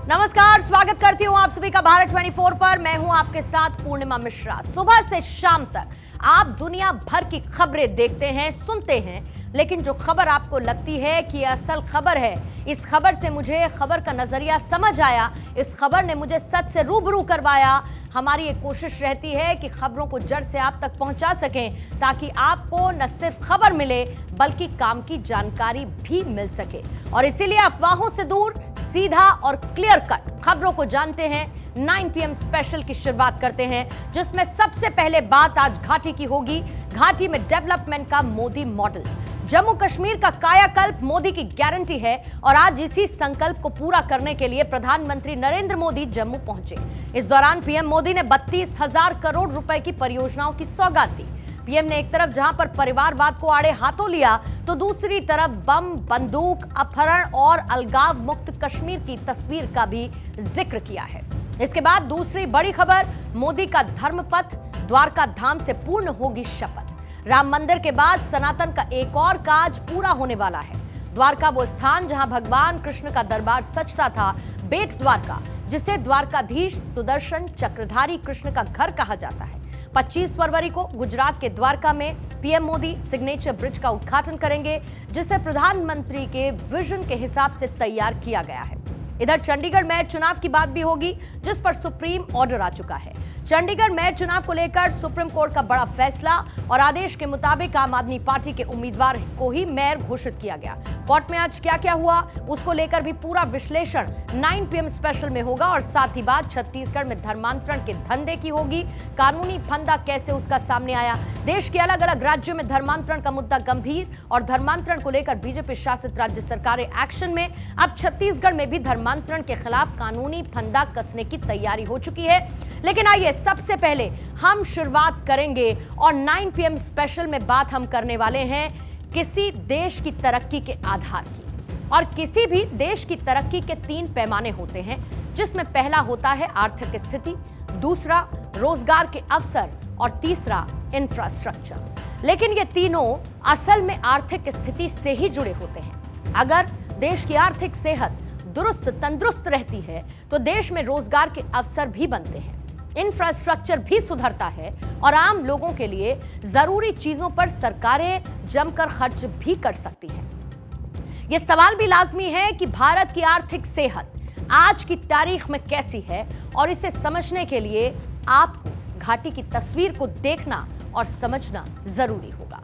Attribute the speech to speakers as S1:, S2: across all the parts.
S1: नमस्कार, स्वागत करती हूं आप सभी का भारत 24 पर। मैं हूं आपके साथ पूर्णिमा मिश्रा। सुबह से शाम तक आप दुनिया भर की खबरें देखते हैं, सुनते हैं, लेकिन जो खबर आपको लगती है कि यह असल खबर है, इस खबर से मुझे खबर का नजरिया समझ आया, इस खबर ने मुझे सच से रूबरू करवाया। हमारी ये कोशिश रहती है कि खबरों को जड़ से आप तक पहुंचा सकें, ताकि आपको न सिर्फ खबर मिले बल्कि काम की जानकारी भी मिल सके। और इसीलिए अफवाहों से दूर सीधा और क्लियर कट खबरों को जानते हैं। 9 PM स्पेशल की शुरुआत करते हैं, जिसमें सबसे पहले बात आज घाटी की होगी। घाटी में डेवलपमेंट का मोदी मॉडल, जम्मू कश्मीर का कायाकल्प मोदी की गारंटी है। और आज इसी संकल्प को पूरा करने के लिए प्रधानमंत्री नरेंद्र मोदी जम्मू पहुंचे। इस दौरान पीएम मोदी ने 32,000 करोड़ रुपए की परियोजनाओं की सौगात दी। पीएम ने एक तरफ जहां पर परिवारवाद को आड़े हाथों लिया, तो दूसरी तरफ बम, बंदूक, अपहरण और अलगाव मुक्त कश्मीर की तस्वीर का भी जिक्र किया है। इसके बाद दूसरी बड़ी खबर, मोदी का धर्मपथ द्वारका धाम से पूर्ण होगी शपथ। राम मंदिर के बाद सनातन का एक और काज पूरा होने वाला है। द्वारका वो स्थान जहां भगवान कृष्ण का दरबार सजता था, बेट द्वारका, जिसे द्वारकाधीश सुदर्शन चक्रधारी कृष्ण का घर कहा जाता है। 25 फरवरी को गुजरात के द्वारका में पीएम मोदी सिग्नेचर ब्रिज का उद्घाटन करेंगे, जिसे प्रधानमंत्री के विजन के हिसाब से तैयार किया गया है। इधर चंडीगढ़ मेयर चुनाव की बात भी होगी, जिस पर सुप्रीम ऑर्डर आ चुका है। चंडीगढ़ मेयर चुनाव को लेकर सुप्रीम कोर्ट का बड़ा फैसला, और आदेश के मुताबिक आम आदमी पार्टी के उम्मीदवार को ही मेयर घोषित किया गया। कोर्ट में आज क्या क्या हुआ, उसको लेकर भी पूरा विश्लेषण 9 PM स्पेशल में होगा। और साथ ही बात छत्तीसगढ़ में धर्मांतरण के धंधे की होगी। कानूनी फंदा कैसे उसका सामने आया, देश के अलग अलग राज्यों में धर्मांतरण का मुद्दा गंभीर, और धर्मांतरण को लेकर बीजेपी शासित राज्य सरकारें एक्शन में। अब छत्तीसगढ़ में भी धर्मांतरण के खिलाफ कानूनी फंदा कसने की तैयारी हो चुकी है। लेकिन आइए सबसे पहले हम शुरुआत करेंगे, और 9 PM स्पेशल में बात हम करने वाले हैं किसी देश की तरक्की के आधार की। और किसी भी देश की तरक्की के 3 पैमाने होते हैं, जिसमें पहला होता है आर्थिक स्थिति, दूसरा रोजगार के अवसर, और तीसरा इंफ्रास्ट्रक्चर। लेकिन ये तीनों असल में आर्थिक स्थिति से ही जुड़े होते हैं। अगर देश की आर्थिक सेहत दुरुस्त तंदुरुस्त रहती है, तो देश में रोजगार के अवसर भी बनते हैं, इंफ्रास्ट्रक्चर भी सुधरता है, और आम लोगों के लिए जरूरी चीजों पर सरकारें जमकर खर्च भी कर सकती हैं। यह सवाल भी लाजमी है कि भारत की आर्थिक सेहत आज की तारीख में कैसी है, और इसे समझने के लिए आपको घाटी की तस्वीर को देखना और समझना जरूरी होगा।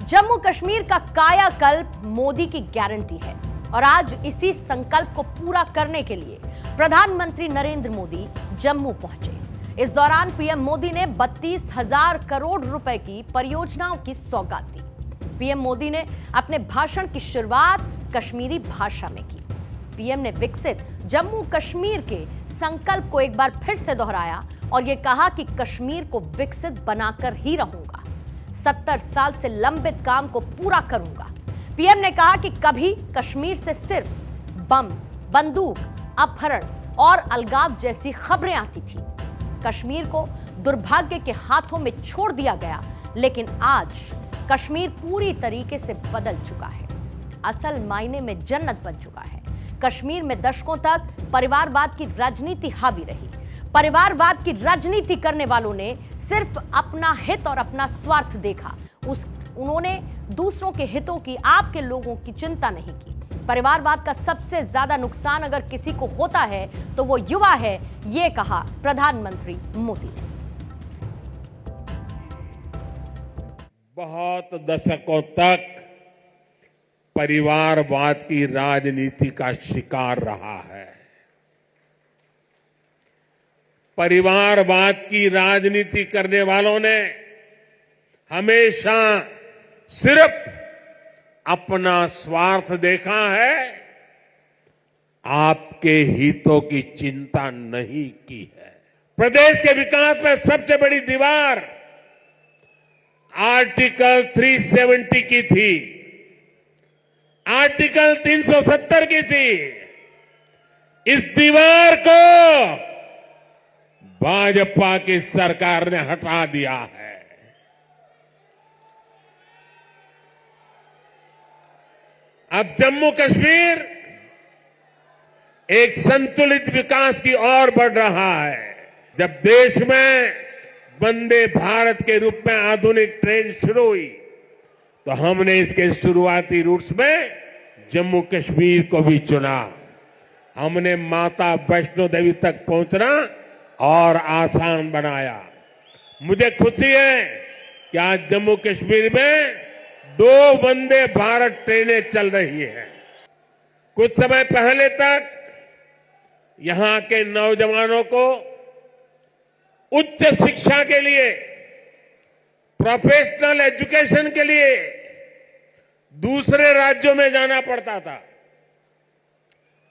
S1: जम्मू कश्मीर का कायाकल्प मोदी की गारंटी है, और आज इसी संकल्प को पूरा करने के लिए प्रधानमंत्री नरेंद्र मोदी जम्मू पहुंचे। इस दौरान पीएम मोदी ने 32,000 करोड़ रुपए की परियोजनाओं की सौगात दी। पीएम मोदी ने अपने भाषण की शुरुआत कश्मीरी भाषा में की। पीएम ने विकसित जम्मू कश्मीर के संकल्प को एक बार फिर से दोहराया, और यह कहा कि कश्मीर को विकसित बनाकर ही रहूंगा, 70 साल से लंबित काम को पूरा करूंगा। पीएम ने कहा कि कभी कश्मीर से सिर्फ बम, बंदूक, अपहरण और अलगाव जैसी खबरें आती थी। कश्मीर को दुर्भाग्य के हाथों में छोड़ दिया गया, लेकिन आज कश्मीर पूरी तरीके से बदल चुका है, असल मायने में जन्नत बन चुका है। कश्मीर में दशकों तक परिवारवाद की राजनीति हावी रही। परिवारवाद की राजनीति करने वालों ने सिर्फ अपना हित और अपना स्वार्थ देखा। उन्होंने दूसरों के हितों की, आपके लोगों की चिंता नहीं की। परिवारवाद का सबसे ज्यादा नुकसान अगर किसी को होता है तो वो युवा है, ये कहा प्रधानमंत्री मोदी ने।
S2: बहुत दशकों तक परिवारवाद की राजनीति का शिकार रहा है। परिवारवाद की राजनीति करने वालों ने हमेशा सिर्फ अपना स्वार्थ देखा है, आपके हितों की चिंता नहीं की है। प्रदेश के विकास में सबसे बड़ी दीवार आर्टिकल 370 की थी, आर्टिकल 370 की थी। इस दीवार को भाजपा की सरकार ने हटा दिया है। अब जम्मू कश्मीर एक संतुलित विकास की ओर बढ़ रहा है। जब देश में वंदे भारत के रूप में आधुनिक ट्रेन शुरू हुई तो हमने इसके शुरुआती रूट्स में जम्मू कश्मीर को भी चुना। हमने माता वैष्णो देवी तक पहुंचना और आसान बनाया। मुझे खुशी है कि आज जम्मू कश्मीर में 2 वंदे भारत ट्रेनें चल रही हैं। कुछ समय पहले तक यहां के नौजवानों को उच्च शिक्षा के लिए, प्रोफेशनल एजुकेशन के लिए दूसरे राज्यों में जाना पड़ता था।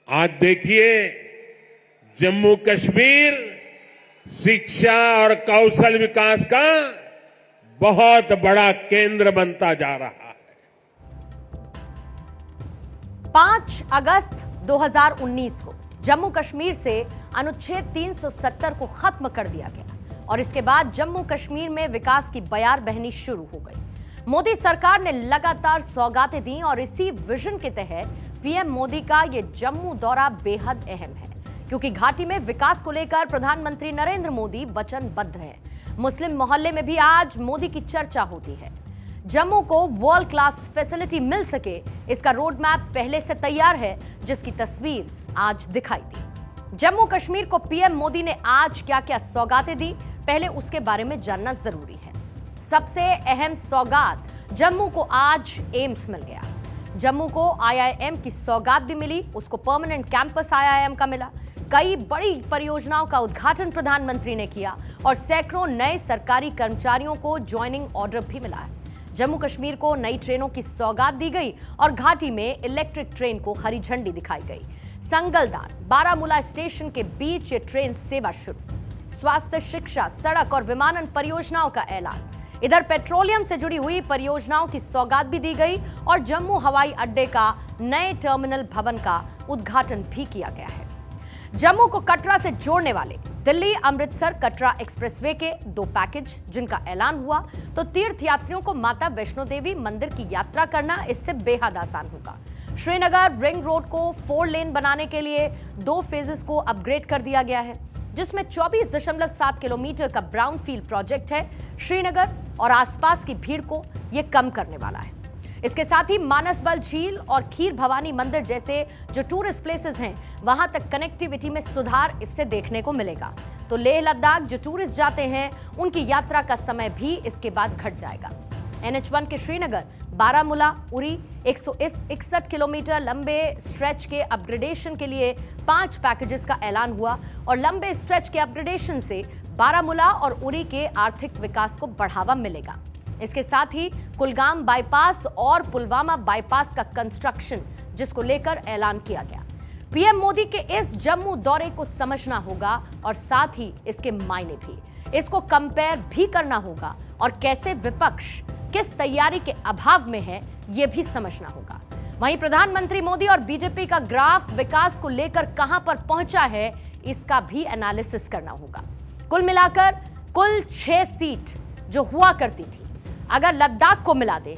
S2: आज देखिए जम्मू कश्मीर शिक्षा और कौशल विकास का बहुत बड़ा केंद्र बनता जा रहा है।
S1: 5 अगस्त 2019 को जम्मू कश्मीर से अनुच्छेद 370 को खत्म कर दिया गया और इसके बाद जम्मू कश्मीर में विकास की बयार बहनी शुरू हो गई। मोदी सरकार ने लगातार सौगातें दी और इसी विजन के तहत पीएम मोदी का ये जम्मू दौरा बेहद अहम है, क्योंकि घाटी में विकास को लेकर प्रधानमंत्री नरेंद्र मोदी वचनबद्ध हैं। मुस्लिम मोहल्ले में भी आज मोदी की चर्चा होती है। जम्मू को वर्ल्ड क्लास फैसिलिटी मिल सके, इसका रोड मैप पहले से तैयार है, जिसकी तस्वीर आज दिखाई दी। जम्मू कश्मीर को पीएम मोदी ने आज क्या क्या सौगातें दी, पहले उसके बारे में जानना जरूरी है। सबसे अहम सौगात, जम्मू को आज एम्स मिल गया। जम्मू को आईआईएम की सौगात भी मिली, उसको परमानेंट कैंपस आईआईएम का मिला। कई बड़ी परियोजनाओं का उद्घाटन प्रधानमंत्री ने किया और सैकड़ों नए सरकारी कर्मचारियों को ज्वाइनिंग ऑर्डर भी मिला है। जम्मू कश्मीर को नई ट्रेनों की सौगात दी गई और घाटी में इलेक्ट्रिक ट्रेन को हरी झंडी दिखाई गई। संगलदान बारामूला स्टेशन के बीच ये ट्रेन सेवा शुरू। स्वास्थ्य, शिक्षा, सड़क और विमानन परियोजनाओं का ऐलान। इधर पेट्रोलियम से जुड़ी हुई परियोजनाओं की सौगात भी दी गई और जम्मू हवाई अड्डे का नए टर्मिनल भवन का उद्घाटन भी किया गया है। जम्मू को कटरा से जोड़ने वाले दिल्ली अमृतसर कटरा एक्सप्रेसवे के 2 पैकेज जिनका ऐलान हुआ, तो तीर्थ यात्रियों को माता वैष्णो देवी मंदिर की यात्रा करना इससे बेहद आसान होगा। श्रीनगर रिंग रोड को 4 लेन बनाने के लिए 2 फेजेस को अपग्रेड कर दिया गया है, जिसमें 24.7 किलोमीटर का ब्राउनफील्ड प्रोजेक्ट है। श्रीनगर और आसपास की भीड़ को यह कम करने वाला है। इसके साथ ही मानसबल झील और खीर भवानी मंदिर जैसे जो टूरिस्ट प्लेसेस हैं, वहां तक कनेक्टिविटी में सुधार इससे देखने को मिलेगा। तो लेह लद्दाख जो टूरिस्ट जाते हैं, उनकी यात्रा का समय भी इसके बाद घट जाएगा। NH1 के श्रीनगर बारामूला उरी 161 किलोमीटर लंबे स्ट्रेच के अपग्रेडेशन के लिए 5 पैकेजेस का ऐलान हुआ और लंबे स्ट्रेच के अपग्रेडेशन से बारामूला और उरी के आर्थिक विकास को बढ़ावा मिलेगा। इसके साथ ही कुलगाम बाईपास और पुलवामा बाईपास का कंस्ट्रक्शन, जिसको लेकर ऐलान किया गया। पीएम मोदी के इस जम्मू दौरे को समझना होगा और साथ ही इसके मायने भी। इसको कंपेयर भी करना होगा और कैसे विपक्ष किस तैयारी के अभाव में है, यह भी समझना होगा। वहीं प्रधानमंत्री मोदी और बीजेपी का ग्राफ विकास को लेकर कहां पर पहुंचा है, इसका भी एनालिसिस करना होगा। कुल मिलाकर कुल 6 सीट जो हुआ करती थी, अगर लद्दाख को मिला दे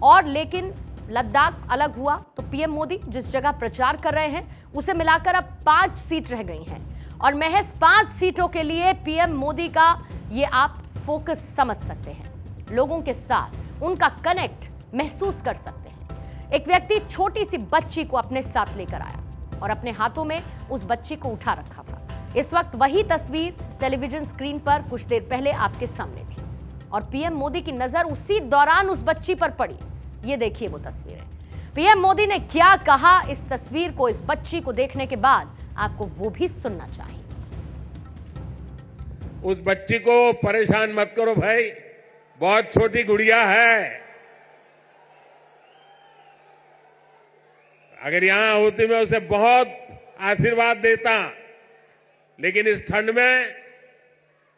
S1: और लेकिन लद्दाख अलग हुआ तो पीएम मोदी जिस जगह प्रचार कर रहे हैं उसे मिलाकर अब 5 सीट रह गई हैं और महज 5 सीटों के लिए पीएम मोदी का ये आप फोकस समझ सकते हैं। लोगों के साथ उनका कनेक्ट महसूस कर सकते हैं। एक व्यक्ति छोटी सी बच्ची को अपने साथ लेकर आया और अपने हाथों में उस बच्ची को उठा रखा था। इस वक्त वही तस्वीर टेलीविजन स्क्रीन पर कुछ देर पहले आपके सामने थी और पीएम मोदी की नजर उसी दौरान उस बच्ची पर पड़ी। ये देखिए वो तस्वीरें। पीएम मोदी ने क्या कहा इस तस्वीर को, इस बच्ची को देखने के बाद आपको वो भी सुनना चाहिए।
S2: उस बच्ची को परेशान मत करो भाई, बहुत छोटी गुड़िया है। अगर यहां होती मैं उसे बहुत आशीर्वाद देता, लेकिन इस ठंड में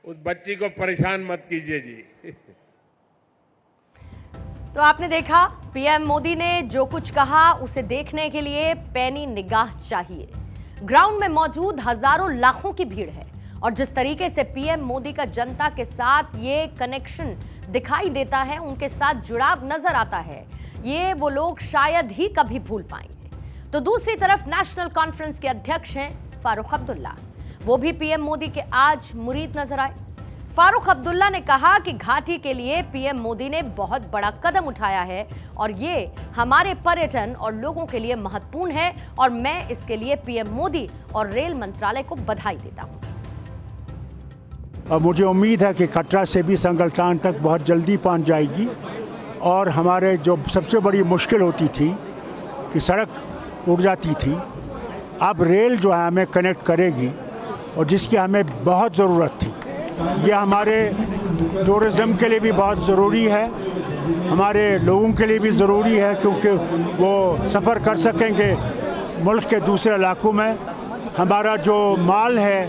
S2: उस बच्ची को परेशान मत कीजिए जी।
S1: तो आपने देखा पीएम मोदी ने जो कुछ कहा, उसे देखने के लिए पैनी निगाह चाहिए। ग्राउंड में मौजूद हजारों लाखों की भीड़ है और जिस तरीके से पीएम मोदी का जनता के साथ ये कनेक्शन दिखाई देता है, उनके साथ जुड़ाव नजर आता है, ये वो लोग शायद ही कभी भूल पाएंगे। तो दूसरी तरफ नेशनल कॉन्फ्रेंस के अध्यक्ष हैं फारूक अब्दुल्ला। वो भी पीएम मोदी के आज मुरीद नजर आए। फारूक अब्दुल्ला ने कहा कि घाटी के लिए पीएम मोदी ने बहुत बड़ा कदम उठाया है और ये हमारे पर्यटन और लोगों के लिए महत्वपूर्ण है और मैं इसके लिए पीएम मोदी और रेल मंत्रालय को बधाई देता हूं।
S3: और मुझे उम्मीद है कि कटरा से भी संगलतान तक बहुत जल्दी पहुंच जाएगी और हमारे जो सबसे बड़ी मुश्किल होती थी कि सड़क उड़ जाती थी, अब रेल जो है हमें कनेक्ट करेगी और जिसकी हमें बहुत ज़रूरत थी। ये हमारे टूरिज़्म के लिए भी बहुत ज़रूरी है, हमारे लोगों के लिए भी ज़रूरी है क्योंकि वो सफ़र कर सकेंगे मुल्क के दूसरे इलाकों में। हमारा जो माल है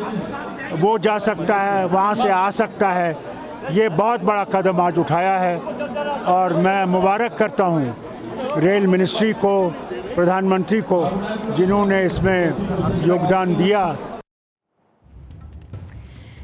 S3: वो जा सकता है, वहाँ से आ सकता है। ये बहुत बड़ा कदम आज उठाया है और मैं मुबारक करता हूँ रेल मिनिस्ट्री को, प्रधानमंत्री को, जिन्होंने इसमें योगदान दिया।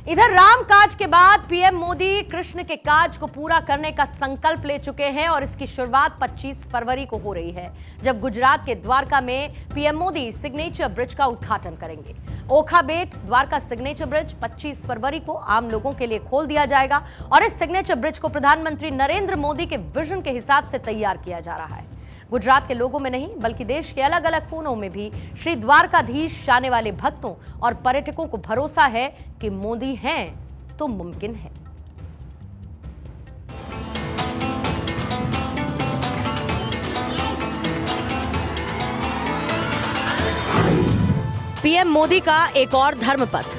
S1: इधर राम काज के बाद पीएम मोदी कृष्ण के काज को पूरा करने का संकल्प ले चुके हैं और इसकी शुरुआत 25 फरवरी को हो रही है, जब गुजरात के द्वारका में पीएम मोदी सिग्नेचर ब्रिज का उद्घाटन करेंगे। ओखा बेट द्वारका सिग्नेचर ब्रिज 25 फरवरी को आम लोगों के लिए खोल दिया जाएगा और इस सिग्नेचर ब्रिज को प्रधानमंत्री नरेंद्र मोदी के विजन के हिसाब से तैयार किया जा रहा है। गुजरात के लोगों में नहीं बल्कि देश के अलग अलग कोनों में भी श्री द्वारकाधीश आने वाले भक्तों और पर्यटकों को भरोसा है कि मोदी हैं तो मुमकिन है। पीएम मोदी का एक और धर्मपथ।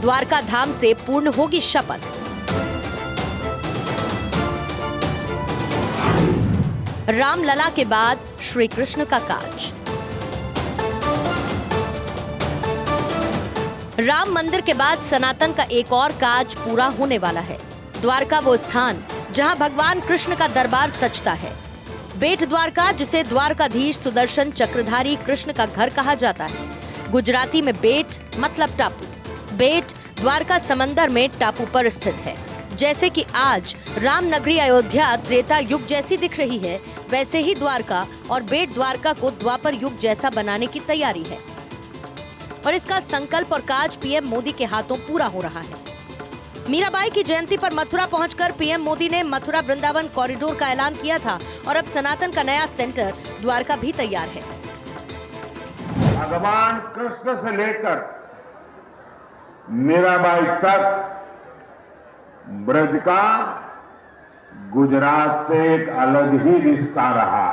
S1: द्वारका धाम से पूर्ण होगी शपथ। रामलला के बाद श्री कृष्ण का काज। राम मंदिर के बाद सनातन का एक और काज पूरा होने वाला है। द्वारका वो स्थान जहां भगवान कृष्ण का दरबार सजता है। बेट द्वारका, जिसे द्वारकाधीश सुदर्शन चक्रधारी कृष्ण का घर कहा जाता है। गुजराती में बेट मतलब टापू। बेट द्वारका समंदर में टापू पर स्थित है। जैसे कि आज राम नगरी अयोध्या त्रेता युग जैसी दिख रही है, वैसे ही द्वारका और बेट द्वारका को द्वापर युग जैसा बनाने की तैयारी है और इसका संकल्प और काज पीएम मोदी के हाथों पूरा हो रहा है। मीराबाई की जयंती पर मथुरा पहुंचकर पीएम मोदी ने मथुरा वृंदावन कॉरिडोर का ऐलान किया था और अब सनातन का नया सेंटर द्वारका भी तैयार है।
S2: भगवान कृष्ण से लेकर मीराबाई तक ब्रज का गुजरात से एक अलग ही रिश्ता रहा।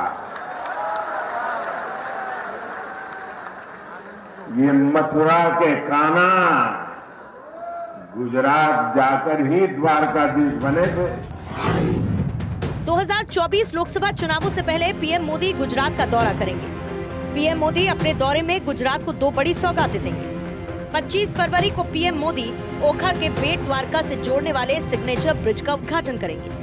S2: ये मथुरा के कान्हा गुजरात जाकर ही द्वारकाधीश बने थे।
S1: 2024 लोकसभा चुनावों से पहले पीएम मोदी गुजरात का दौरा करेंगे। पीएम मोदी अपने दौरे में गुजरात को 2 बड़ी सौगातें देंगे। 25 फरवरी को पीएम मोदी ओखा के बेट द्वारका से जोड़ने वाले सिग्नेचर ब्रिज का उद्घाटन करेंगे।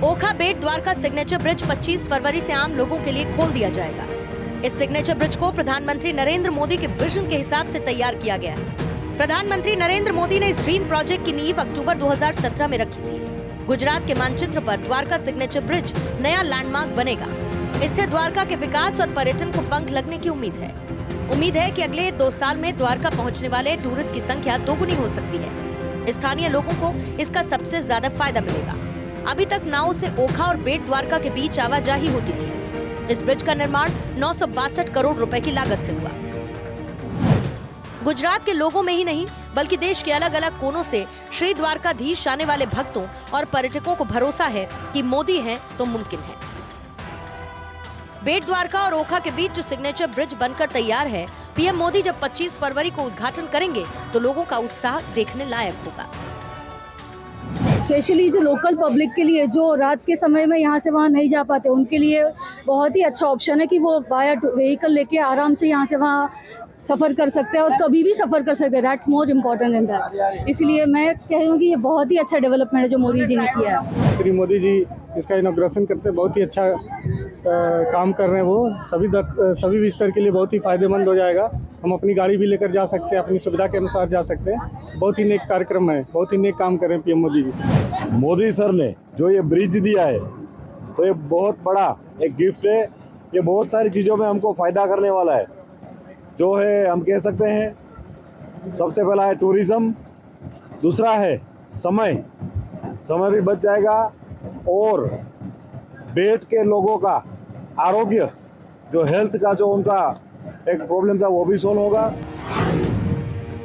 S1: ओखा बेट द्वारका सिग्नेचर ब्रिज 25 फरवरी से आम लोगों के लिए खोल दिया जाएगा। इस सिग्नेचर ब्रिज को प्रधानमंत्री नरेंद्र मोदी के विजन के हिसाब से तैयार किया गया है। प्रधानमंत्री नरेंद्र मोदी ने इस ड्रीम प्रोजेक्ट की नींव अक्टूबर 2017 में रखी थी। गुजरात के मानचित्र पर द्वारका सिग्नेचर ब्रिज नया लैंडमार्क बनेगा। इससे द्वारका के विकास और पर्यटन को पंख लगने की उम्मीद है। उम्मीद है कि अगले 2 साल में द्वारका पहुंचने वाले टूरिस्ट की संख्या दोगुनी हो सकती है। स्थानीय लोगों को इसका सबसे ज्यादा फायदा मिलेगा। अभी तक नाव से ओखा और बेट द्वारका के बीच आवाजाही होती थी। इस ब्रिज का निर्माण 962 करोड़ रुपए की लागत से हुआ। गुजरात के लोगों में ही नहीं बल्कि देश के अलग अलग कोनों से श्री द्वारकाधीश आने वाले भक्तों और पर्यटकों को भरोसा है कि मोदी हैं तो मुमकिन है। बेट द्वारका और ओखा के बीच जो सिग्नेचर ब्रिज बनकर तैयार है, पीएम मोदी जब 25 फरवरी को उद्घाटन करेंगे तो लोगों का उत्साह देखने लायक होगा।
S4: स्पेशली जो लोकल पब्लिक के लिए जो रात के समय में यहाँ से वहाँ नहीं जा पाते, उनके लिए बहुत ही अच्छा ऑप्शन है कि वो बाय व्हीकल लेके आराम से यहाँ से वहाँ सफ़र कर सकते हैं और कभी भी सफ़र कर सकते हैं। That's more important in that. इसलिए मैं कह रही हूँ कि ये बहुत ही अच्छा डेवलपमेंट है जो मोदी जी ने किया है।
S5: श्री मोदी जी इसका इनॉग्रेशन करते बहुत ही अच्छा काम कर रहे हैं। वो सभी स्तर के लिए बहुत ही फायदेमंद हो जाएगा। हम अपनी गाड़ी भी लेकर जा सकते हैं, अपनी सुविधा के अनुसार जा सकते हैं। बहुत ही नेक कार्यक्रम है, बहुत ही नेक काम कर रहे हैं पीएम मोदी जी।
S6: मोदी सर ने जो ये ब्रिज दिया है तो ये बहुत बड़ा एक गिफ्ट है। ये बहुत सारी चीज़ों में हमको फ़ायदा करने वाला है। जो है हम कह सकते हैं सबसे पहला है टूरिज़्म, दूसरा है समय भी बच जाएगा और बेट के लोगों का आरोग्य, जो हेल्थ का जो उनका एक प्रॉब्लम था वो भी सोल्व होगा।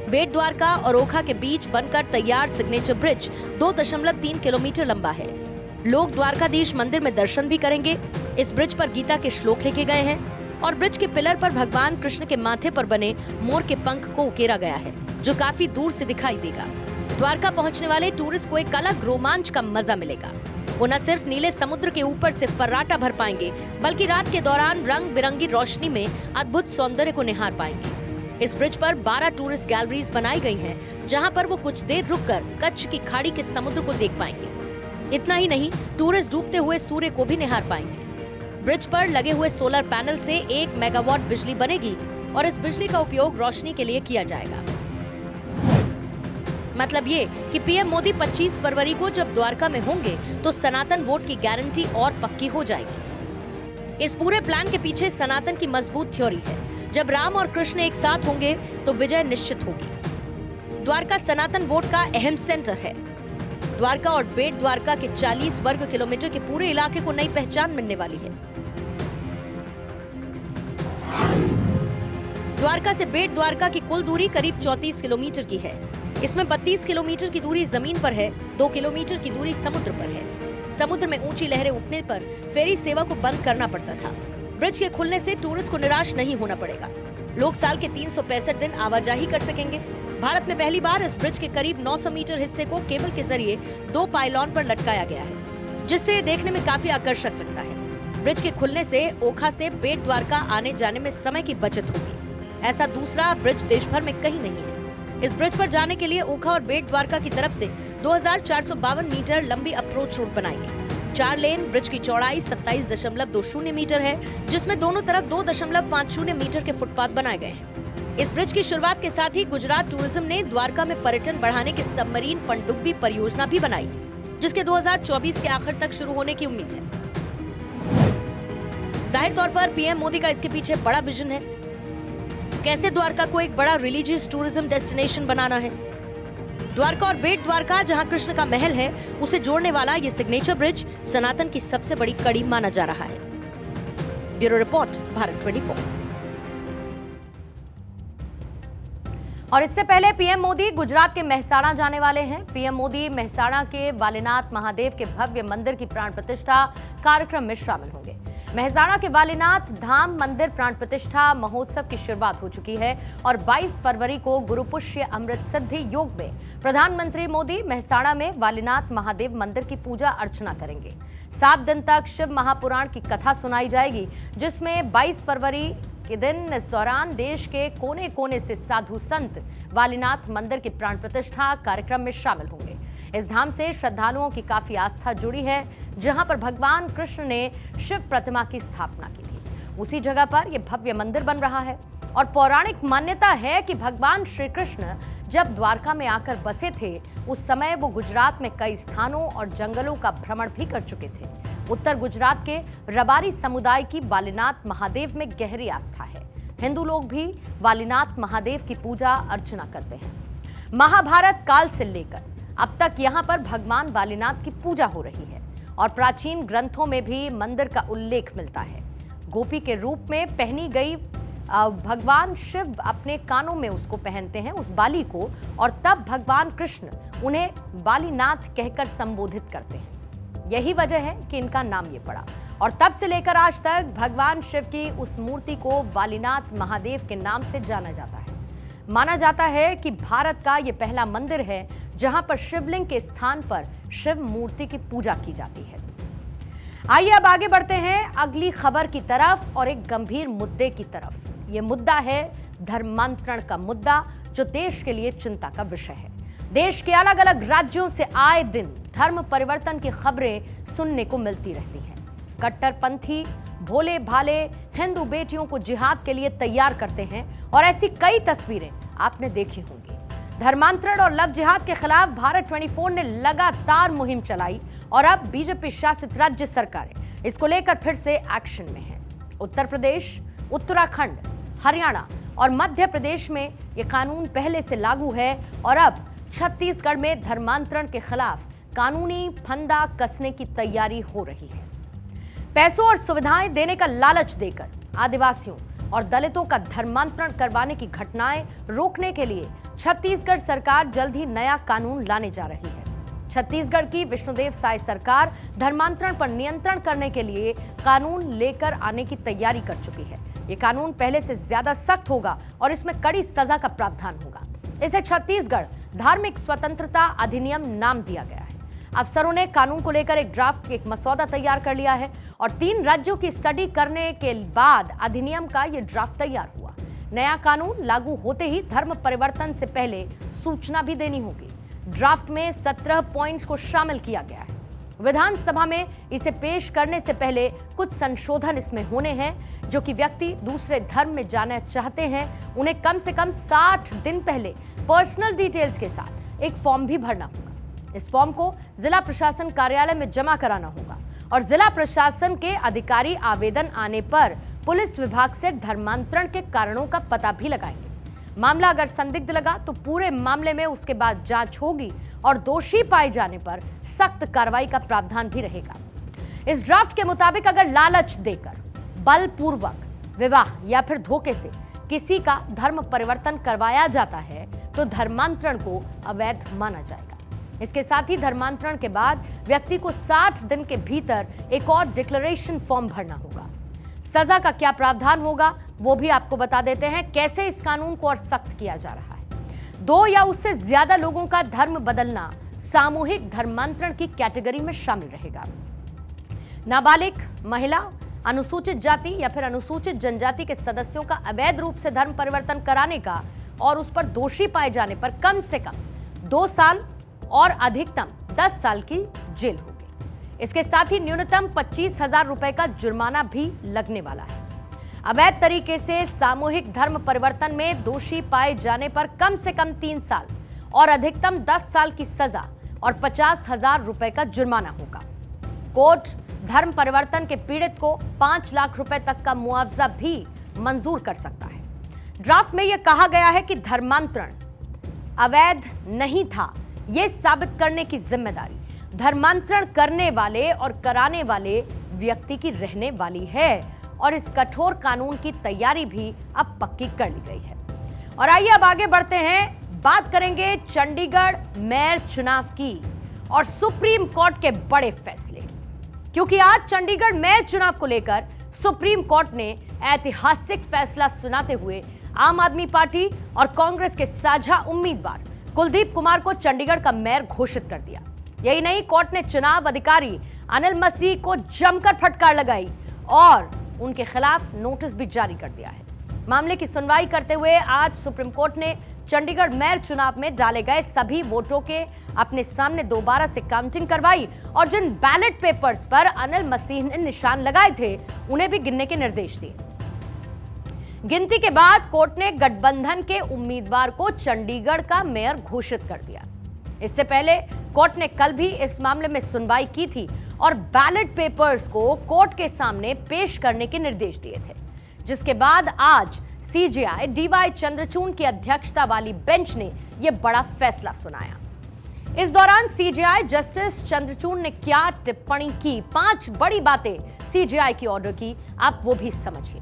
S1: बेट द्वारका और ओखा के बीच बनकर तैयार सिग्नेचर ब्रिज 2.3 किलोमीटर लंबा है। लोग द्वारकाधीश मंदिर में दर्शन भी करेंगे। इस ब्रिज पर गीता के श्लोक लिखे गए हैं और ब्रिज के पिलर पर भगवान कृष्ण के माथे पर बने मोर के पंख को उकेरा गया है, जो काफी दूर से दिखाई देगा। द्वारका पहुंचने वाले टूरिस्ट को एक अलग रोमांच का मजा मिलेगा। वो न सिर्फ नीले समुद्र के ऊपर से फर्राटा भर पाएंगे, बल्कि रात के दौरान रंग बिरंगी रोशनी में अद्भुत सौंदर्य को निहार पाएंगे। इस ब्रिज पर 12 टूरिस्ट गैलरीज बनाई गई हैं, जहां पर वो कुछ देर रुककर कच्छ की खाड़ी के समुद्र को देख पाएंगे। इतना ही नहीं, टूरिस्ट डूबते हुए सूर्य को भी निहार पाएंगे। ब्रिज पर लगे हुए सोलर पैनल से 1 मेगावाट बिजली बनेगी और इस बिजली का उपयोग रोशनी के लिए किया जाएगा। मतलब ये कि पीएम मोदी 25 फरवरी को जब द्वारका में होंगे तो सनातन वोट की गारंटी और पक्की हो जाएगी। इस पूरे प्लान के पीछे सनातन की मजबूत थ्योरी है, जब राम और कृष्ण एक साथ होंगे तो विजय निश्चित होगी। द्वारका सनातन वोट का अहम सेंटर है। द्वारका और बेट द्वारका के 40 वर्ग किलोमीटर के पूरे इलाके को नई पहचान मिलने वाली है। द्वारका से बेट द्वारका की कुल दूरी करीब 34 किलोमीटर की है। इसमें 32 किलोमीटर की दूरी जमीन पर है, 2 किलोमीटर की दूरी समुद्र पर है। समुद्र में ऊंची लहरें उठने पर फेरी सेवा को बंद करना पड़ता था। ब्रिज के खुलने से टूरिस्ट को निराश नहीं होना पड़ेगा। लोग साल के 365 दिन आवाजाही कर सकेंगे। भारत में पहली बार इस ब्रिज के करीब 900 मीटर हिस्से को केबल के जरिए 2 पाइलॉन पर लटकाया गया है, जिससे ये देखने में काफी आकर्षक लगता है। ब्रिज के खुलने से ओखा से बेट द्वारका आने जाने में समय की बचत होगी। ऐसा दूसरा ब्रिज देश भर में कहीं नहीं है। इस ब्रिज पर जाने के लिए ओखा और बेट द्वारका की तरफ से 2452 मीटर लंबी अप्रोच रोड बनाई गई। 4 लेन ब्रिज की चौड़ाई 27.20 मीटर है, जिसमें दोनों तरफ 2.50 मीटर के फुटपाथ बनाए गए हैं। इस ब्रिज की शुरुआत के साथ ही गुजरात टूरिज्म ने द्वारका में पर्यटन बढ़ाने की सबमरीन पनडुब्बी परियोजना भी बनाई, जिसके 2024 के आखिर तक शुरू होने की उम्मीद है। जाहिर तौर पर पीएम मोदी का इसके पीछे बड़ा विजन है। कैसे द्वारका को एक बड़ा रिलीजियस टूरिज्म डेस्टिनेशन बनाना है। द्वारका और बेट द्वारका, जहां कृष्ण का महल है, उसे जोड़ने वाला ये सिग्नेचर ब्रिज सनातन की सबसे बड़ी कड़ी माना जा रहा है। Bureau report, Bharat 24। और इससे पहले पीएम मोदी गुजरात के मेहसाणा जाने वाले हैं। पीएम मोदी मेहसाणा के वालीनाथ महादेव के भव्य मंदिर की प्राण प्रतिष्ठा कार्यक्रम में शामिल होंगे। मेहसाणा के वालीनाथ धाम मंदिर प्राण प्रतिष्ठा महोत्सव की शुरुआत हो चुकी है और 22 फरवरी को गुरु पुष्य अमृत सिद्धि योग में प्रधानमंत्री मोदी मेहसाणा में वालीनाथ महादेव मंदिर की पूजा अर्चना करेंगे। 7 दिन तक शिव महापुराण की कथा सुनाई जाएगी, जिसमें 22 फरवरी के दिन इस दौरान देश के कोने कोने से साधु संत वालीनाथ मंदिर की प्राण प्रतिष्ठा कार्यक्रम में शामिल होंगे। इस धाम से श्रद्धालुओं की काफी आस्था जुड़ी है, जहां पर भगवान कृष्ण ने शिव प्रतिमा की स्थापना की थी। उसी जगह पर यह भव्य मंदिर बन रहा है और पौराणिक मान्यता है कि भगवान श्री कृष्ण जब द्वारका में आकर बसे थे, उस समय वो गुजरात में कई स्थानों और जंगलों का भ्रमण भी कर चुके थे। उत्तर गुजरात के रबारी समुदाय की वालीनाथ महादेव में गहरी आस्था है। हिंदू लोग भी वालीनाथ महादेव की पूजा अर्चना करते हैं। महाभारत काल से लेकर अब तक यहाँ पर भगवान वालीनाथ की पूजा हो रही है और प्राचीन ग्रंथों में भी मंदिर का उल्लेख मिलता है। गोपी के रूप में पहनी गई भगवान शिव अपने कानों में उसको पहनते हैं, उस बाली को, और तब भगवान कृष्ण उन्हें वालीनाथ कहकर संबोधित करते हैं। यही वजह है कि इनका नाम ये पड़ा और तब से लेकर आज तक भगवान शिव की उस मूर्ति को वालीनाथ महादेव के नाम से जाना जाता है। माना जाता है कि भारत का ये पहला मंदिर है जहां पर शिवलिंग के स्थान पर शिव मूर्ति की पूजा की जाती है। आइए अब आगे बढ़ते हैं अगली खबर की तरफ और एक गंभीर मुद्दे की तरफ। ये मुद्दा है धर्मांतरण का मुद्दा, जो देश के लिए चिंता का विषय है। देश के अलग अलग राज्यों से आए दिन धर्म परिवर्तन की खबरें सुनने को मिलती रहती हैं। कट्टरपंथी भोले भाले हिंदू बेटियों को जिहाद के लिए तैयार करते हैं और ऐसी कई तस्वीरें आपने देखी होंगी। धर्मांतरण और लव जिहाद के खिलाफ भारत 24 ने लगातार मुहिम चलाई और अब बीजेपी शासित राज्य सरकारें इसको लेकर फिर से एक्शन में है। उत्तर प्रदेश, उत्तराखंड, हरियाणा और मध्य प्रदेश में ये कानून पहले से लागू है और अब छत्तीसगढ़ में धर्मांतरण के खिलाफ कानूनी फंदा कसने की तैयारी हो रही है। पैसों और सुविधाएं देने का लालच देकर आदिवासियों और दलितों का धर्मांतरण करवाने की घटनाएं रोकने के लिए छत्तीसगढ़ सरकार जल्द ही नया कानून लाने जा रही है। छत्तीसगढ़ की विष्णुदेव साय सरकार धर्मांतरण पर नियंत्रण करने के लिए कानून लेकर आने की तैयारी कर चुकी है। ये कानून पहले से ज्यादा सख्त होगा और इसमें कड़ी सजा का प्रावधान होगा। इसे छत्तीसगढ़ धार्मिक स्वतंत्रता अधिनियम नाम दिया गया है। अफसरों ने कानून को लेकर एक ड्राफ्ट, एक मसौदा तैयार कर लिया है और 3 राज्यों की स्टडी करने के बाद अधिनियम का यह ड्राफ्ट तैयार हुआ। नया कानून लागू होते ही धर्म परिवर्तन से पहले सूचना भी देनी होगी। ड्राफ्ट में 17 पॉइंट्स को शामिल किया गया है। विधानसभा में इसे पेश करने से पहले कुछ संशोधन इसमें होने हैं। जो कि व्यक्ति दूसरे धर्म में जाना चाहते हैं उन्हें कम से कम 60 दिन पहले पर्सनल डिटेल्स के साथ एक फॉर्म भी भरना होगा। इस फॉर्म को जिला प्रशासन कार्यालय में जमा कराना होगा और जिला प्रशासन के अधिकारी आवेदन आने पर पुलिस विभाग से धर्मांतरण के कारणों का पता भी लगाएंगे। मामला अगर संदिग्ध लगा तो पूरे मामले में उसके बाद जांच होगी और दोषी पाए जाने पर सख्त कार्रवाई का प्रावधान भी रहेगा। इस ड्राफ्ट के मुताबिक अगर लालच देकर बलपूर्वक विवाह या फिर धोखे से किसी का धर्म परिवर्तन करवाया जाता है तो धर्मांतरण को अवैध माना जाएगा। इसके साथ ही धर्मांतरण के बाद व्यक्ति को 60 दिन के भीतर एक और डिक्लेरेशन फॉर्म भरना होगा। सजा का क्या प्रावधान होगा वो भी आपको बता देते हैं। कैसे इस कानून को और सख्त किया जा रहा है। 2 या उससे ज्यादा लोगों का धर्म बदलना सामूहिक धर्मांतरण की कैटेगरी में शामिल रहेगा। नाबालिग, महिला, अनुसूचित जाति या फिर अनुसूचित जनजाति के सदस्यों का अवैध रूप से धर्म परिवर्तन कराने का और उस पर दोषी पाए जाने पर कम से कम 2 साल और अधिकतम 10 साल की जेल होगी। इसके साथ ही न्यूनतम 25,000 रुपए का जुर्माना भी लगने वाला है। अवैध तरीके से सामूहिक धर्म परिवर्तन में दोषी पाए जाने पर कम से कम 3 साल और अधिकतम 10 साल की सजा और 50,000 रुपए का जुर्माना होगा। कोर्ट धर्म परिवर्तन के पीड़ित को 5 लाख रुपए तक का मुआवजा भी मंजूर कर सकता है। ड्राफ्ट में यह कहा गया है कि धर्मांतरण अवैध नहीं था, यह साबित करने की जिम्मेदारी धर्मांतरण करने वाले और कराने वाले व्यक्ति की रहने वाली है और इस कठोर कानून की तैयारी भी अब पक्की कर ली गई है। और आइए अब आगे बढ़ते हैं, बात करेंगे चंडीगढ़ मेयर चुनाव की और सुप्रीम कोर्ट के बड़े फैसले की, क्योंकि आज चंडीगढ़ मेयर चुनाव को लेकर सुप्रीम कोर्ट ने ऐतिहासिक फैसला सुनाते हुए आम आदमी पार्टी और कांग्रेस के साझा उम्मीदवार कुलदीप कुमार को चंडीगढ़ का मेयर घोषित कर दिया। यही नहीं, कोर्ट ने चुनाव अधिकारी अनिल मसीह को जमकर फटकार लगाई और उनके खिलाफ नोटिस भी जारी कर दिया है। मामले की सुनवाई करते हुए आज सुप्रीम कोर्ट ने चंडीगढ़ मेयर चुनाव में डाले गए सभी वोटों के अपने सामने दोबारा से काउंटिंग करवाई और जिन बैलेट पेपर्स पर अनिल मसीह ने निशान लगाए थे उन्हें भी गिनने के निर्देश दिए। गिनती के बाद कोर्ट ने गठबंधन के उम्मीदवार को चंडीगढ़ का मेयर घोषित कर दिया। इससे पहले कोर्ट ने कल भी इस मामले में सुनवाई की थी और बैलेट पेपर्स को कोर्ट के सामने पेश करने के निर्देश दिए थे, जिसके बाद आज सीजेआई डीवाई चंद्रचूड़ की अध्यक्षता वाली बेंच ने यह बड़ा फैसला सुनाया। इस दौरान सीजेआई जस्टिस चंद्रचूड़ ने क्या टिप्पणी की, 5 बड़ी बातें सीजेआई की ऑर्डर की, आप वो भी समझिए।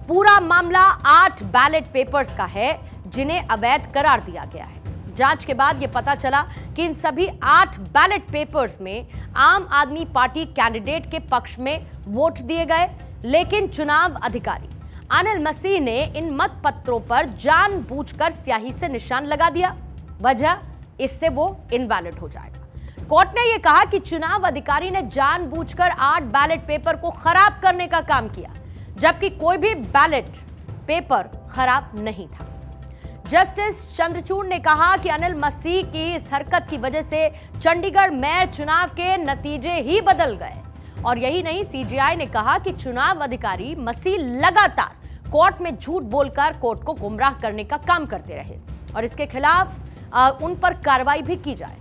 S1: पूरा मामला 8 बैलेट पेपर्स का है जिन्हें अवैध करार दिया गया है। जांच के बाद यह पता चला कि इन सभी 8 बैलेट पेपर्स में आम आदमी पार्टी कैंडिडेट के पक्ष में वोट दिए गए, लेकिन चुनाव अधिकारी अनिल मसीह ने इन मत पत्रों पर जानबूझकर स्याही से निशान लगा दिया। वजह, इससे वो इनवैलिड हो जाएगा। कोर्ट ने यह कहा कि चुनाव अधिकारी ने जानबूझकर 8 बैलेट पेपर को खराब करने का काम किया, जबकि कोई भी बैलेट पेपर खराब नहीं था। जस्टिस चंद्रचूड़ ने कहा कि अनिल मसीह की इस हरकत की वजह से चंडीगढ़ मेयर चुनाव के नतीजे ही बदल गए। और यही नहीं, सीजेआई ने कहा कि चुनाव अधिकारी मसीह लगातार कोर्ट में झूठ बोलकर कोर्ट को गुमराह करने का काम करते रहे और इसके खिलाफ उन पर कार्रवाई भी की जाए।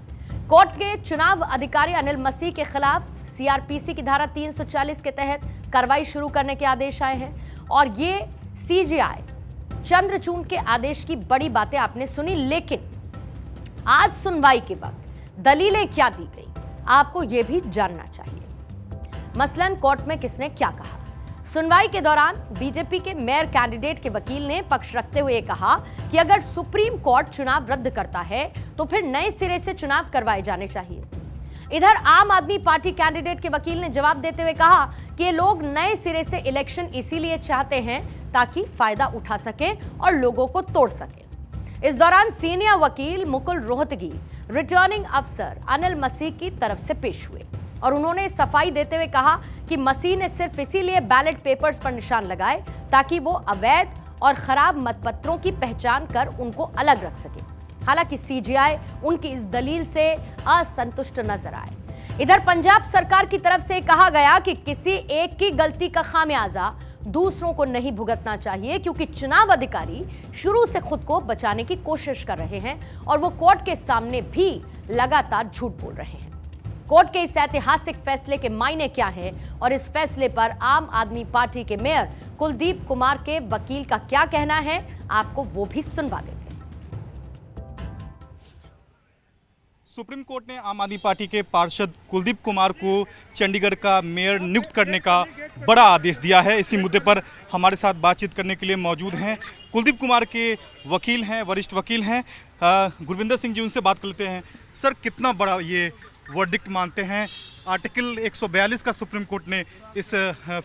S1: कोर्ट के चुनाव अधिकारी अनिल मसीह के खिलाफ सीआरपीसी की धारा 340 के तहत कार्रवाई शुरू करने के आदेश आए हैं। और ये सीजेआई चंद्रचूड़ के आदेश की बड़ी बातें आपने सुनी, लेकिन आज सुनवाई के वक्त दलीलें क्या दी गई, आपको यह भी जानना चाहिए। मसलन कोर्ट में किसने क्या कहा। सुनवाई के दौरान बीजेपी के मेयर कैंडिडेट के वकील ने पक्ष रखते हुए कहा कि अगर सुप्रीम कोर्ट चुनाव रद्द करता है तो फिर नए सिरे से चुनाव करवाए जाने चाहिए। इधर आम आदमी पार्टी कैंडिडेट के वकील ने जवाब देते हुए कहा कि ये लोग नए सिरे से इलेक्शन इसीलिए चाहते हैं ताकि फायदा उठा सके और लोगों को तोड़ सके। इस दौरान सीनियर वकील मुकुल रोहतगी रिटर्निंग अफसर अनिल मसीह की तरफ से पेश हुए और उन्होंने सफाई देते हुए कहा कि मसीह ने सिर्फ इसीलिए बैलेट पेपर्स पर निशान लगाए ताकि वो अवैध और खराब मतपत्रों की पहचान कर उनको अलग रख सके। हालांकि सीजेआई उनकी इस दलील से असंतुष्ट नजर आए। इधर पंजाब सरकार की तरफ से कहा गया कि किसी एक की गलती का खामियाजा दूसरों को नहीं भुगतना चाहिए, क्योंकि चुनाव अधिकारी शुरू से खुद को बचाने की कोशिश कर रहे हैं और वो कोर्ट के सामने भी लगातार झूठ बोल रहे हैं। कोर्ट के इस ऐतिहासिक फैसले के मायने क्या हैं और इस फैसले पर आम आदमी पार्टी के मेयर कुलदीप कुमार के वकील का क्या कहना है, आपको वो भी सुनवा देते हैं।
S7: सुप्रीम कोर्ट ने आम आदमी पार्टी के पार्षद कुलदीप कुमार को चंडीगढ़ का मेयर नियुक्त करने का बड़ा आदेश दिया है। इसी मुद्दे पर हमारे साथ बातचीत करने के लिए मौजूद हैं कुलदीप कुमार के वकील हैं, वरिष्ठ वकील हैं गुरविंदर सिंह जी, उनसे बात कर लेते हैं। सर, कितना बड़ा ये वर्डिक्ट मानते हैं? आर्टिकल 142 का सुप्रीम कोर्ट ने इस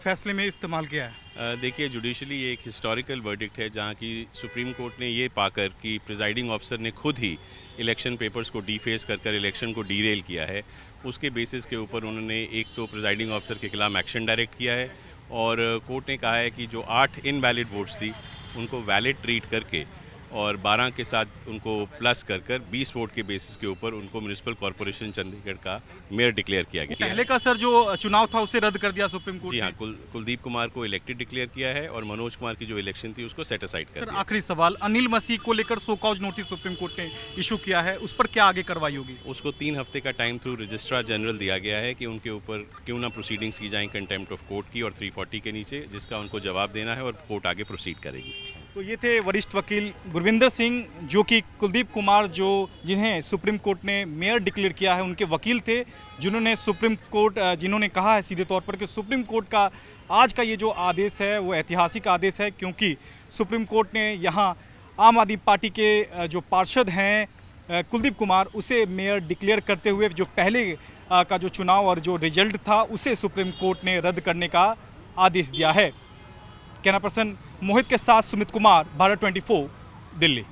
S7: फैसले में इस्तेमाल किया है।
S8: देखिए, जुडिशली ये एक हिस्टोरिकल वर्डिक्ट है जहाँ की सुप्रीम कोर्ट ने ये पाकर कि प्रिजाइडिंग ऑफिसर ने खुद ही इलेक्शन पेपर्स को डीफेस कर इलेक्शन को डीरेल किया है, उसके बेसिस के ऊपर उन्होंने एक तो प्रिजाइडिंग ऑफिसर के खिलाफ एक्शन डायरेक्ट किया है और कोर्ट ने कहा है कि जो 8 इनवैलिड वोट्स थी उनको वैलिड ट्रीट करके और 12 के साथ उनको प्लस कर 20 वोट के बेसिस के ऊपर उनको म्युनिसिपल कॉर्पोरेशन चंडीगढ़ का मेयर डिक्लेयर किया गया।
S7: पहले का सर जो चुनाव था उसे रद्द कर दिया सुप्रीम कोर्ट।
S8: जी हाँ, कुलदीप कुमार को इलेक्टेड डिक्लेयर किया है और मनोज कुमार की जो इलेक्शन थी उसको सेट असाइड कर दिया।
S7: आखिरी सवाल, अनिल मसीह को लेकर show cause notice supreme court ने इशू किया है, उस पर क्या आगे कार्रवाई होगी?
S8: उसको 3 हफ्ते का टाइम थ्रू रजिस्ट्रार जनरल दिया गया है कि उनके ऊपर क्यों ना प्रोसीडिंग्स की जाएं कंटेम्प्ट ऑफ कोर्ट की और 340 के नीचे, जिसका उनको जवाब देना है और कोर्ट आगे प्रोसीड करेगी।
S7: तो ये थे वरिष्ठ वकील गुरविंदर सिंह, जो कि कुलदीप कुमार जिन्हें सुप्रीम कोर्ट ने मेयर डिक्लेयर किया है उनके वकील थे, जिन्होंने कहा है सीधे तौर पर कि सुप्रीम कोर्ट का आज का ये जो आदेश है वो ऐतिहासिक आदेश है, क्योंकि सुप्रीम कोर्ट ने यहाँ आम आदमी पार्टी के जो पार्षद हैं कुलदीप कुमार, उसे मेयर डिक्लेयर करते हुए जो पहले का जो चुनाव और जो रिजल्ट था उसे सुप्रीम कोर्ट ने रद्द करने का आदेश दिया है। कैमरा पर्सन मोहित के साथ सुमित कुमार, भारत 24, दिल्ली।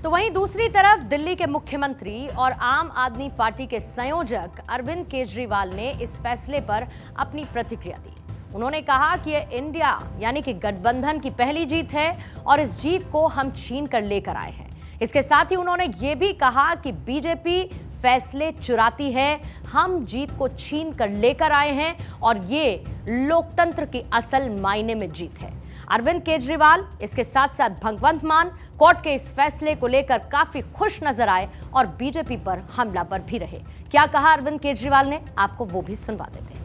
S1: तो वहीं दूसरी तरफ दिल्ली के मुख्यमंत्री और आम आदमी पार्टी के संयोजक अरविंद केजरीवाल ने इस फैसले पर अपनी प्रतिक्रिया दी। उन्होंने कहा कि ये इंडिया यानी कि गठबंधन की पहली जीत है और इस जीत को हम छीन कर लेकर आए हैं। इसके साथ ही उन्होंने ये भी कहा कि बीजेपी फैसले चुराती है, हम जीत को छीन कर लेकर आए हैं और ये लोकतंत्र की असल मायने में जीत है। अरविंद केजरीवाल इसके साथ साथ भगवंत मान कोर्ट के इस फैसले को लेकर काफी खुश नजर आए और बीजेपी पर हमलावर भी रहे। क्या कहा अरविंद केजरीवाल ने, आपको वो भी सुनवा देते हैं।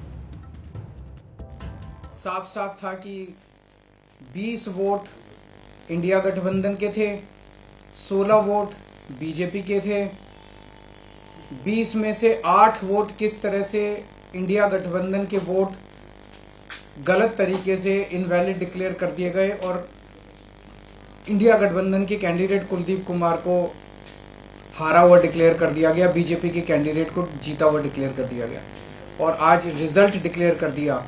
S9: साफ साफ था कि 20 वोट इंडिया गठबंधन के थे, 16 वोट बीजेपी के थे। 20 में से 8 वोट किस तरह से इंडिया गठबंधन के वोट गलत तरीके से इनवैलिड डिक्लेयर कर दिए गए और इंडिया गठबंधन के कैंडिडेट कुलदीप कुमार को हारा हुआ डिक्लेयर कर दिया गया, बीजेपी के कैंडिडेट को जीता हुआ डिक्लेयर कर दिया गया और आज रिजल्ट डिक्लेयर कर दिया।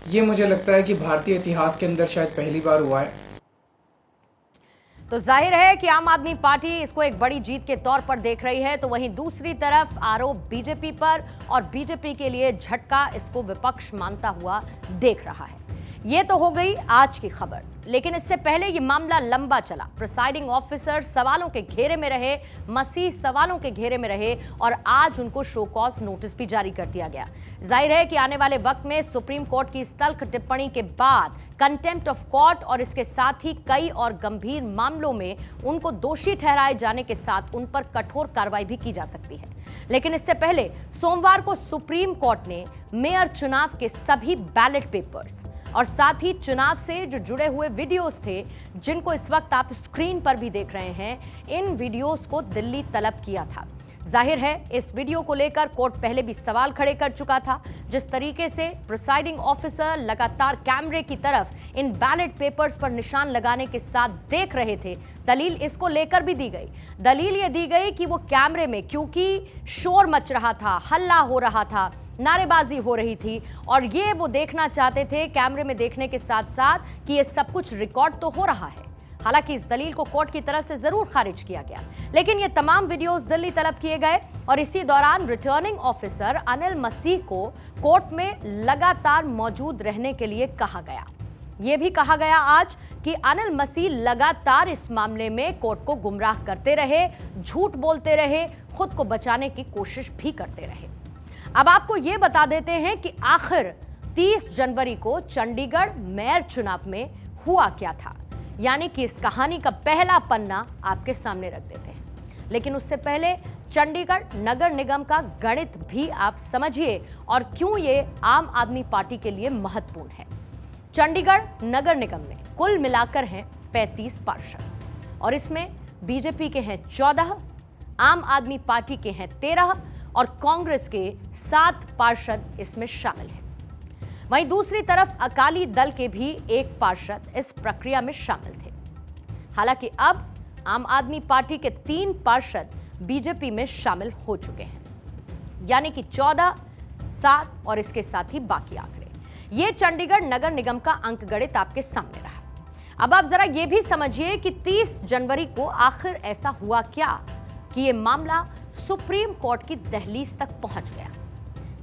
S9: ये मुझे लगता है कि भारतीय इतिहास के अंदर शायद पहली बार हुआ है।
S1: तो जाहिर है कि आम आदमी पार्टी इसको एक बड़ी जीत के तौर पर देख रही है, तो वहीं दूसरी तरफ आरोप बीजेपी पर और बीजेपी के लिए झटका इसको विपक्ष मानता हुआ देख रहा है। ये तो हो गई आज की खबर। लेकिन इससे पहले ये मामला लंबा चला। प्रिसाइडिंग ऑफिसर सवालों के घेरे में रहे, मसीह सवालों के घेरे में रहे और आज उनको शो कॉज नोटिस भी जारी कर दिया गया। जाहिर है कि आने वाले वक्त में सुप्रीम कोर्ट की इस तल्ख टिप्पणी के बाद कंटेम्प्ट ऑफ कोर्ट और इसके साथ ही कई और गंभीर मामलों में उनको दोषी ठहराए जाने के साथ उन पर कठोर कार्रवाई भी की जा सकती है। लेकिन इससे पहले सोमवार को सुप्रीम कोर्ट ने मेयर चुनाव के सभी बैलेट पेपर्स और साथ ही चुनाव से जो जुड़े हुए वीडियोस थे, जिनको इस वक्त आप स्क्रीन पर भी देख रहे हैं, इन वीडियोस को दिल्ली तलब किया था। जाहिर है इस वीडियो को लेकर कोर्ट पहले भी सवाल खड़े कर चुका था। जिस तरीके से प्रिसाइडिंग ऑफिसर लगातार कैमरे की तरफ इन बैलेट पेपर्स पर निशान लगाने के साथ देख रहे थे, दलील इसको लेकर भी दी गई। दलील ये दी गई कि वो कैमरे में क्योंकि शोर मच रहा था, हल्ला हो रहा था, नारेबाजी हो रही थी और ये वो देखना चाहते थे कैमरे में देखने के साथ साथ कि ये सब कुछ रिकॉर्ड तो हो रहा है। हालांकि इस दलील को कोर्ट की तरफ से जरूर खारिज किया गया, लेकिन ये तमाम वीडियोस दिल्ली तलब किए गए और इसी दौरान रिटर्निंग ऑफिसर अनिल मसीह को कोर्ट में लगातार मौजूद रहने के लिए कहा गया। ये भी कहा गया आज कि अनिल मसीह लगातार इस मामले में कोर्ट को गुमराह करते रहे, झूठ बोलते रहे, खुद को बचाने की कोशिश भी करते रहे। अब आपको ये बता देते हैं कि आखिर 30 जनवरी को चंडीगढ़ मेयर चुनाव में हुआ क्या था, यानी कि इस कहानी का पहला पन्ना आपके सामने रख देते हैं। लेकिन उससे पहले चंडीगढ़ नगर निगम का गणित भी आप समझिए और क्यों ये आम आदमी पार्टी के लिए महत्वपूर्ण है। चंडीगढ़ नगर निगम में कुल मिलाकर हैं 35 पार्षद और इसमें बीजेपी के हैं 14, आम आदमी पार्टी के हैं 13 और कांग्रेस के 7 पार्षद इसमें शामिल हैं। वहीं दूसरी तरफ अकाली दल के भी 1 पार्षद इस प्रक्रिया में शामिल थे। हालांकि अब आम आदमी पार्टी के 3 पार्षद बीजेपी में शामिल हो चुके हैं, यानी कि 14, 7 और इसके साथ ही बाकी आंकड़े। ये चंडीगढ़ नगर निगम का अंकगणित आपके सामने रहा। अब आप जरा ये भी समझिए कि 30 जनवरी को आखिर ऐसा हुआ क्या कि ये मामला सुप्रीम कोर्ट की दहलीज तक पहुंच गया।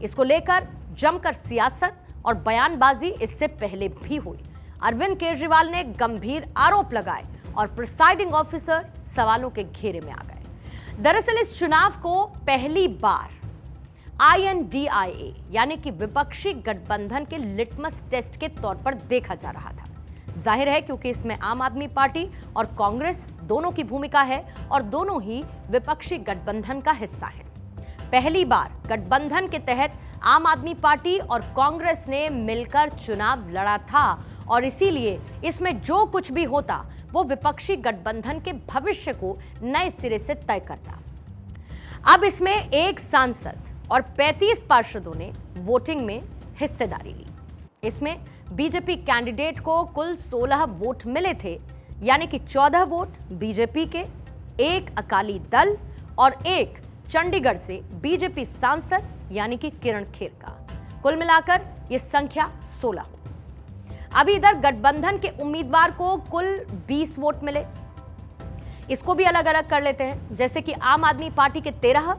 S1: इसको लेकर जमकर सियासत और बयानबाजी इससे पहले भी हुई। अरविंद केजरीवाल ने गंभीर आरोप लगाए और प्रिसाइडिंग ऑफिसर सवालों के घेरे में आ गए। दरअसल इस चुनाव को पहली बार INDIA यानी कि विपक्षी गठबंधन के लिटमस टेस्ट के तौर पर देखा जा रहा था। जाहिर है क्योंकि इसमें आम आदमी पार्टी और कांग्रेस दोनों की भूमिका है और दोनों ही विपक्षी गठबंधन का हिस्सा है। पहली बार गठबंधन के तहत आम आदमी पार्टी और कांग्रेस ने मिलकर चुनाव लड़ा था और इसीलिए इसमें जो कुछ भी होता वो विपक्षी गठबंधन के भविष्य को नए सिरे से तय करता। अब इसमें 1 सांसद और 35 पार्षदों ने वोटिंग में हिस्सेदारी ली। इसमें बीजेपी कैंडिडेट को कुल 16 वोट मिले थे, यानी कि 14 वोट बीजेपी के, 1 अकाली दल और 1 चंडीगढ़ से बीजेपी सांसद यानी कि किरण खेर का। कुल मिलाकर यह संख्या 16 हो। अभी इधर गठबंधन के उम्मीदवार को कुल 20 वोट मिले। इसको भी अलग अलग कर लेते हैं, जैसे कि आम आदमी पार्टी के 13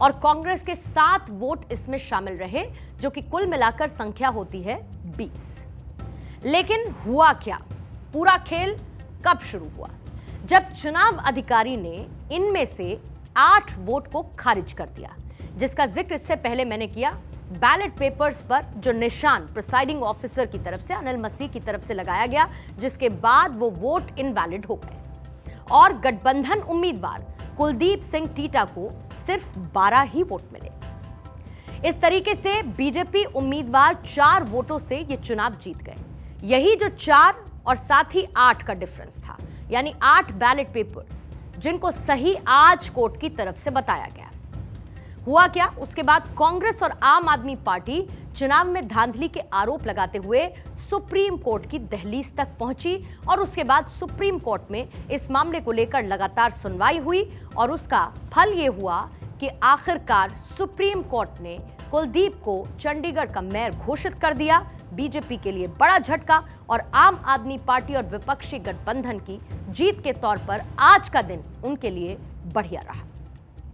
S1: और कांग्रेस के 7 वोट इसमें शामिल रहे, जो कि कुल मिलाकर संख्या होती है 20। लेकिन हुआ क्या? पूरा खेल कब शुरू हुआ? जब चुनाव अधिकारी ने इनमें से 8 वोट को खारिज कर दिया, जिसका जिक्र इससे पहले मैंने किया। बैलेट पेपर्स पर जो निशान प्रिसाइडिंग ऑफिसर की तरफ से, अनिल मसीह की तरफ से लगाया गया, जिसके बाद वो वोट इनवैलिड हो गए और गठबंधन उम्मीदवार कुलदीप सिंह टीटा को सिर्फ 12 ही वोट मिले। इस तरीके से बीजेपी उम्मीदवार 4 वोटों से ये चुनाव जीत गए। यही जो 4 और साथ ही 8 का डिफरेंस था, यानी 8 बैलेट पेपर्स जिनको सही आज कोर्ट की तरफ से बताया गया। हुआ क्या? उसके बाद कांग्रेस और आम आदमी पार्टी चुनाव में धांधली के आरोप लगाते हुए सुप्रीम कोर्ट की दहलीज तक पहुंची और उसके बाद सुप्रीम कोर्ट में इस मामले को लेकर लगातार सुनवाई हुई और उसका फल यह हुआ कि आखिरकार सुप्रीम कोर्ट ने कुलदीप को चंडीगढ़ का मेयर घोषित कर दिया। बीजेपी के लिए बड़ा झटका और आम आदमी पार्टी और विपक्षी गठबंधन की जीत के तौर पर आज का दिन उनके लिए बढ़िया रहा।